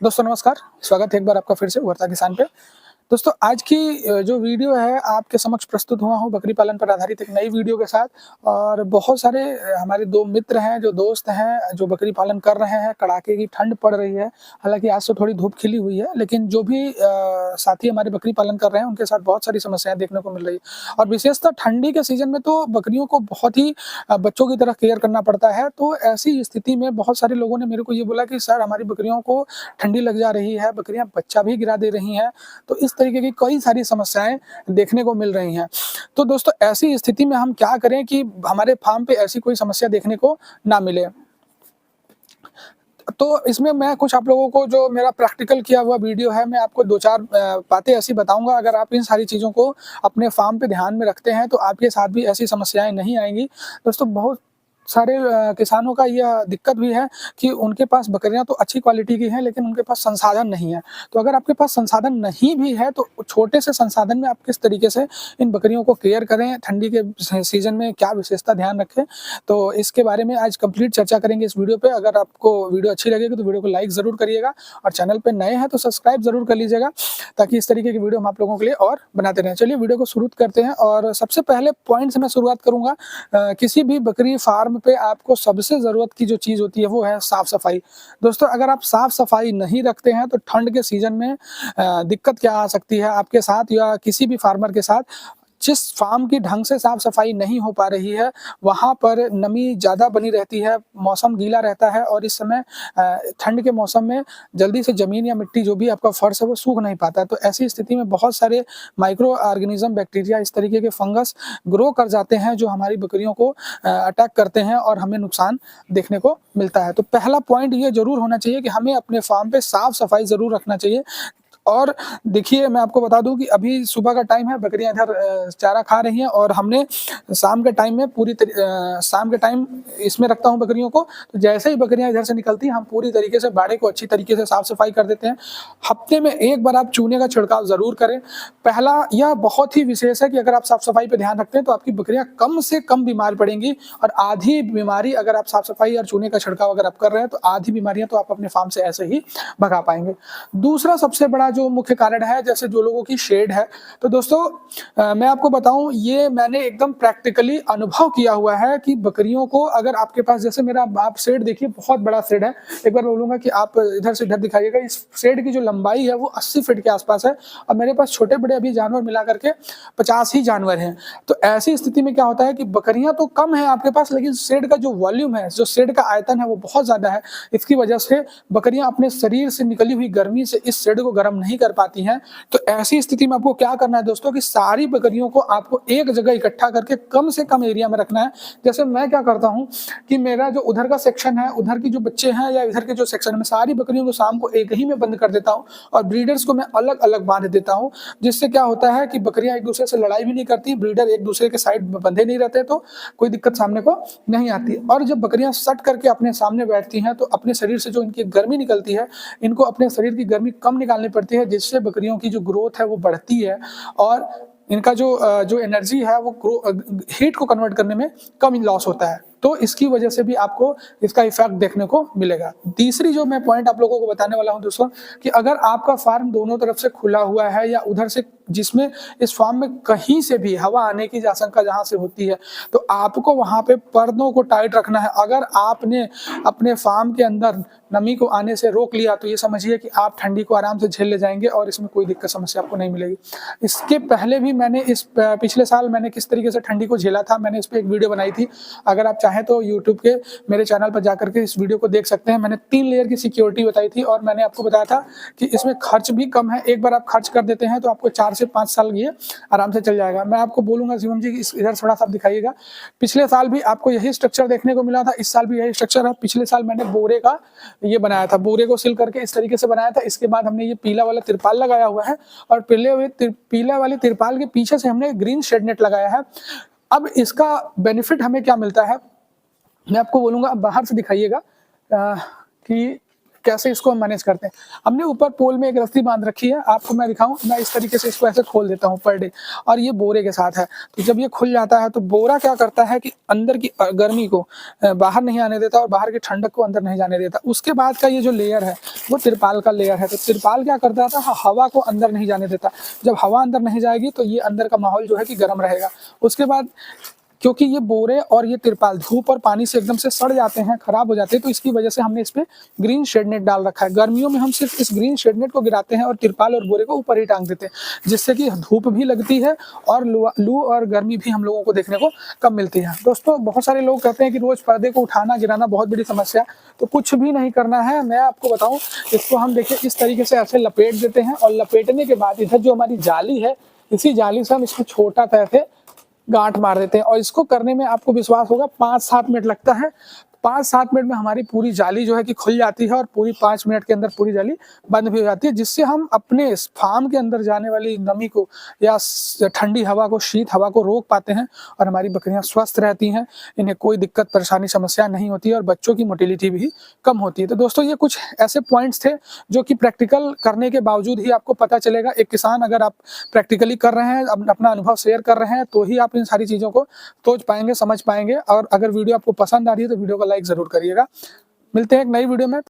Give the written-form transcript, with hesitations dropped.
दोस्तों नमस्कार, स्वागत है एक बार आपका फिर से उभरता किसान पे। दोस्तों आज की जो वीडियो है आपके समक्ष प्रस्तुत हुआ हूँ बकरी पालन पर आधारित एक नई वीडियो के साथ। और बहुत सारे हमारे 2 मित्र हैं, जो दोस्त हैं, जो बकरी पालन कर रहे हैं। कड़ाके की ठंड पड़ रही है, हालाँकि आज तो थोड़ी धूप खिली हुई है, लेकिन जो भी साथी हमारे बकरी पालन कर रहे हैं, उनके साथ बहुत सारी समस्याएँ देखने को मिल रही है। और विशेषतः ठंडी के सीज़न में तो बकरियों को बहुत ही बच्चों की तरह केयर करना पड़ता है। तो ऐसी स्थिति में बहुत सारे लोगों ने मेरे को ये बोला कि सर हमारी बकरियों को ठंडी लग जा रही है, बकरियाँ बच्चा भी गिरा दे रही हैं। तो इस तरीके की कई सारी समस्याएँ देखने को मिल रही हैं। तो दोस्तों ऐसी स्थिति में हम क्या करें कि हमारे फार्म पे ऐसी कोई समस्या देखने को ना मिले? तो इसमें मैं कुछ आप लोगों को जो मेरा प्रैक्टिकल किया हुआ वीडियो है, मैं आपको 2-4 बातें ऐसी बताऊँगा। अगर आप इन सारी चीज़ों को अपने फार्म पे ध्यान में रखते हैं, तो आपके साथ भी ऐसी समस्याएँ नहीं आएँगी। दोस्तों बहुत सारे किसानों का यह दिक्कत भी है कि उनके पास बकरियाँ तो अच्छी क्वालिटी की हैं, लेकिन उनके पास संसाधन नहीं है। तो अगर आपके पास संसाधन नहीं भी है, तो छोटे से संसाधन में आप किस तरीके से इन बकरियों को केयर करें, ठंडी के सीज़न में क्या विशेषता ध्यान रखें, तो इसके बारे में आज कंप्लीट चर्चा करेंगे इस वीडियो पे। अगर आपको वीडियो अच्छी लगेगी तो वीडियो को लाइक ज़रूर करिएगा, और चैनल पे नए हैं तो सब्सक्राइब ज़रूर कर लीजिएगा, ताकि इस तरीके की वीडियो हम आप लोगों के लिए और बनाते रहें। चलिए वीडियो को शुरू करते हैं, और सबसे पहले पॉइंट से मैं शुरुआत करूँगा। किसी भी बकरी फार्म पे आपको सबसे ज़रूरत की जो चीज़ होती है वो है साफ-सफाई। दोस्तों अगर आप साफ-सफाई नहीं रखते हैं, तो ठंड के सीज़न में दिक्कत क्या आ सकती है आपके साथ या किसी भी फार्मर के साथ। जिस फार्म की ढंग से साफ-सफाई नहीं हो पा रही है, वहाँ पर नमी ज़्यादा बनी रहती है, मौसम गीला रहता है, और इस समय ठंड के मौसम में जल्दी से ज़मीन या मिट्टी जो भी आपका फर्श है वो सूख नहीं पाता है। तो ऐसी स्थिति में बहुत सारे माइक्रो ऑर्गेनिज़्म, बैक्टीरिया, इस तरीके के फंगस ग्रो कर जाते हैं, जो हमारी बकरियों को अटैक करते हैं और हमें नुकसान देखने को मिलता है। तो पहला पॉइंट ये ज़रूर होना चाहिए कि हमें अपने फार्म पे साफ-सफाई ज़रूर रखना चाहिए। और देखिए मैं आपको बता दूँ कि अभी सुबह का टाइम है, बकरियाँ इधर चारा खा रही हैं, और हमने शाम के टाइम में शाम के टाइम इसमें रखता हूँ बकरियों को। तो जैसे ही बकरियाँ इधर से निकलती हैं, हम पूरी तरीके से बाड़े को अच्छी तरीके से साफ-सफाई कर देते हैं। हफ्ते में 1 बार आप चूने का छिड़काव ज़रूर करें। पहला यह बहुत ही विशेष है कि अगर आप साफ-सफाई पे ध्यान रखते हैं, तो आपकी बकरियाँ कम से कम बीमार पड़ेंगी, और आधी बीमारी अगर आप साफ-सफाई और चूने का छिड़काव अगर आप कर रहे हैं, तो आधी बीमारियाँ तो आप अपने फार्म से ऐसे ही भगा पाएँगे। दूसरा सबसे बड़ा जो मुख्य कारण है, जैसे जो लोगों की शेड है, तो दोस्तों मैं आपको बताऊं, ये मैंने एकदम प्रैक्टिकली अनुभव किया हुआ है कि बकरियों को अगर आपके पास, जैसे मेरा आप शेड देखिए, बहुत बड़ा शेड है। एक बार बोलूंगा कि आप इधर से इधर दिखाइएगा। इस शेड की जो लंबाई है वो 80 फीट के आसपास है, और मेरे पास छोटे बड़े अभी जानवर मिला करके 50 ही जानवर हैं। तो ऐसी स्थिति में क्या होता है कि बकरियां तो कम है आपके पास, लेकिन शेड का जो वॉल्यूम है, जो शेड का आयतन है, वो बहुत ज्यादा है। इसकी वजह से बकरियां अपने शरीर से निकली हुई गर्मी से इस शेड को गर्म नहीं कर पाती हैं। तो ऐसी स्थिति में आपको क्या करना है दोस्तों, कि सारी बकरियों को आपको एक जगह इकट्ठा करके कम से कम एरिया में रखना है। जैसे मैं क्या करता हूं कि मेरा जो उधर का सेक्शन है, उधर की जो बच्चे हैं, या इधर के जो सेक्शन में, सारी बकरियों को शाम को एक ही में बंद कर देता हूं, और ब्रीडर्स को मैं अलग अलग बांध देता हूं। जिससे क्या होता है कि बकरियां एक दूसरे से लड़ाई भी नहीं करती, ब्रीडर एक दूसरे के साइड बंधे नहीं रहते, तो कोई दिक्कत सामने को नहीं आती। और जब बकरियां सट करके अपने सामने बैठती हैं, तो अपने शरीर से जो इनकी गर्मी निकलती है, इनको अपने शरीर की गर्मी कम निकालनी पड़ती है, जिससे बकरियों की जो ग्रोथ है वो बढ़ती है, और इनका जो एनर्जी है वो हीट को कन्वर्ट करने में कम लॉस होता है। तो इसकी वजह से भी आपको इसका इफेक्ट देखने को मिलेगा। तीसरी जो मैं पॉइंट आप लोगों को बताने वाला हूं दोस्तों, कि अगर आपका फार्म दोनों तरफ से खुला हुआ है, या उधर से, जिसमें इस फार्म में कहीं से भी हवा आने की आशंका जहां से होती है, तो आपको वहां पे पर्दों को टाइट रखना है। अगर आपने अपने फार्म के अंदर नमी को आने से रोक लिया, तो ये समझिए कि आप ठंडी को आराम से झेल ले जाएंगे, और इसमें कोई दिक्कत समस्या आपको नहीं मिलेगी। इसके पहले भी मैंने पिछले साल मैंने किस तरीके से ठंडी को झेला था, मैंने इस पर एक वीडियो बनाई थी। अगर आप चाहें तो यूट्यूब के मेरे चैनल पर जाकर के इस वीडियो को देख सकते हैं। मैंने 3 लेयर की सिक्योरिटी बताई थी, और मैंने आपको बताया था कि इसमें खर्च भी कम है। एक बार आप खर्च कर देते हैं, तो आपको 4 से 5 साल ये आराम से चल जाएगा। मैं आपको बोलूंगा शिवम जी, इधर थोड़ा सा दिखाइएगा। पिछले साल भी आपको यही स्ट्रक्चर देखने को मिला था, इस साल भी यही स्ट्रक्चर है। पिछले साल मैंने बोरे का ये बनाया था, बोरे को सिल करके इस तरीके से बनाया था। इसके बाद हमने ये पीला वाला तिरपाल लगाया हुआ है, और पीला वाले तिरपाल के पीछे से हमने ग्रीन शेड नेट लगाया है। अब इसका बेनिफिट हमें क्या मिलता है, मैं आपको बोलूंगा। अब बाहर से दिखाइएगा कि कैसे इसको हम मैनेज करते हैं। हमने ऊपर पोल में एक रस्सी बांध रखी है, आपको मैं दिखाऊं, मैं इस तरीके से इसको ऐसे खोल देता हूं पर डे, और ये बोरे के साथ है। तो जब ये खुल जाता है तो बोरा क्या करता है कि अंदर की गर्मी को बाहर नहीं आने देता और बाहर की ठंडक को अंदर नहीं जाने देता। उसके बाद का ये जो लेयर है वो तिरपाल का लेयर है। तो तिरपाल क्या करता था, हवा को अंदर नहीं जाने देता। जब हवा अंदर नहीं जाएगी तो ये अंदर का माहौल जो है कि गर्म रहेगा। उसके बाद क्योंकि ये बोरे और ये तिरपाल धूप और पानी से एकदम से सड़ जाते हैं, खराब हो जाते हैं, तो इसकी वजह से हमने इस पे ग्रीन शेड नेट डाल रखा है। गर्मियों में हम सिर्फ इस ग्रीन शेड नेट को गिराते हैं और तिरपाल और बोरे को ऊपर ही टांग देते हैं, जिससे कि धूप भी लगती है और लू और गर्मी भी हम लोगों को देखने को कम मिलती है। दोस्तों, बहुत सारे लोग कहते हैं कि रोज पर्दे को उठाना गिराना बहुत बड़ी समस्या, तो कुछ भी नहीं करना है। मैं आपको बताऊं, इसको हम देखिए इस तरीके से ऐसे लपेट देते हैं और लपेटने के बाद इधर जो हमारी जाली है, इसी जाली से हम इसको छोटा पैसे गांठ मार देते हैं। और इसको करने में आपको विश्वास होगा 5-7 मिनट लगता है। 5-7 मिनट में हमारी पूरी जाली जो है कि खुल जाती है और पूरी 5 मिनट के अंदर पूरी जाली बंद भी हो जाती है, जिससे हम अपने फार्म के अंदर जाने वाली नमी को या ठंडी हवा को, शीत हवा को रोक पाते हैं और हमारी बकरियां स्वस्थ रहती हैं, इन्हें कोई दिक्कत परेशानी समस्या नहीं होती है और बच्चों की मोटिलिटी भी कम होती है। तो दोस्तों, ये कुछ ऐसे पॉइंट्स थे जो कि प्रैक्टिकल करने के बावजूद ही आपको पता चलेगा। एक किसान अगर आप प्रैक्टिकली कर रहे हैं, अपना अनुभव शेयर कर रहे हैं, तो ही आप इन सारी चीज़ों को सोच पाएंगे, समझ पाएंगे। और अगर वीडियो आपको पसंद आ रही है तो वीडियो को लाइक जरूर करिएगा। मिलते हैं एक नई वीडियो में।